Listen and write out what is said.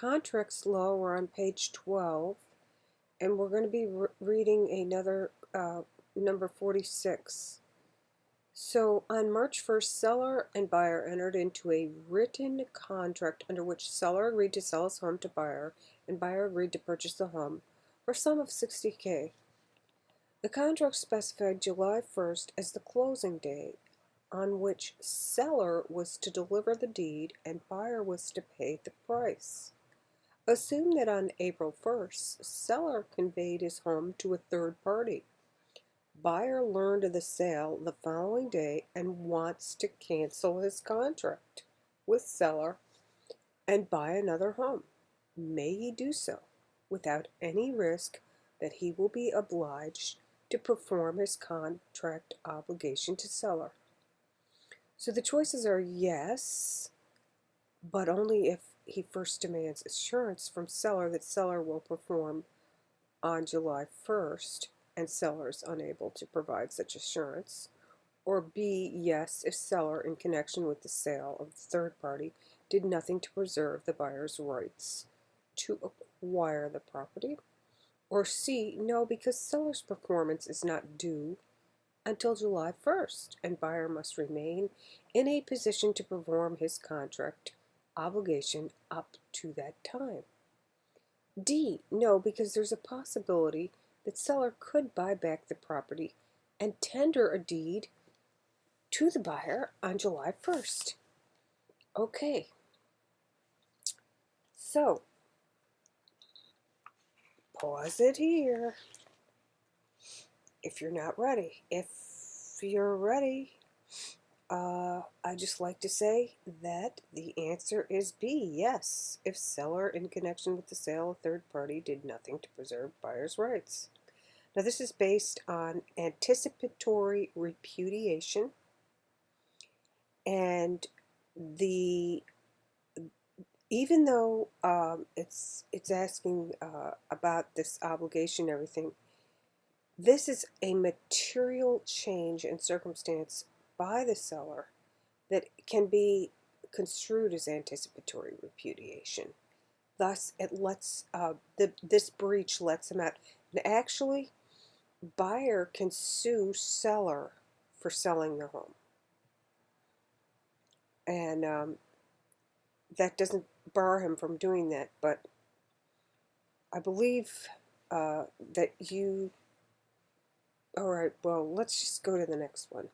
contracts law, we're on page 12, and we're going to be reading another number 46. So on March 1st, seller and buyer entered into a written contract under which seller agreed to sell his home to buyer and buyer agreed to purchase the home for a sum of $60,000. The contract specified July 1st as the closing date on which seller was to deliver the deed and buyer was to pay the price. Assume that on April 1st, seller conveyed his home to a third party. Buyer learned of the sale the following day and wants to cancel his contract with seller and buy another home. May he do so without any risk that he will be obliged to perform his contract obligation to seller? So the choices are yes, but only if he first demands assurance from seller that seller will perform on July 1st and seller is unable to provide such assurance, or B, yes, if seller in connection with the sale of the third party did nothing to preserve the buyer's rights to acquire the property, or C, no, because seller's performance is not due until July 1st, and buyer must remain in a position to perform his contract obligation up to that time. D, no, because there's a possibility that seller could buy back the property and tender a deed to the buyer on July 1st. Okay, so pause it here if you're not ready. If you're ready, I just like to say that the answer is B, yes, if seller in connection with the sale of third party did nothing to preserve buyer's rights. Now this is based on anticipatory repudiation, and even though it's asking about this obligation and everything, this is a material change in circumstance by the seller that can be construed as anticipatory repudiation. Thus, it lets this breach lets him out. And actually, buyer can sue seller for selling the home, and that doesn't bar him from doing that. But I believe that you. All right. Well, let's just go to the next one.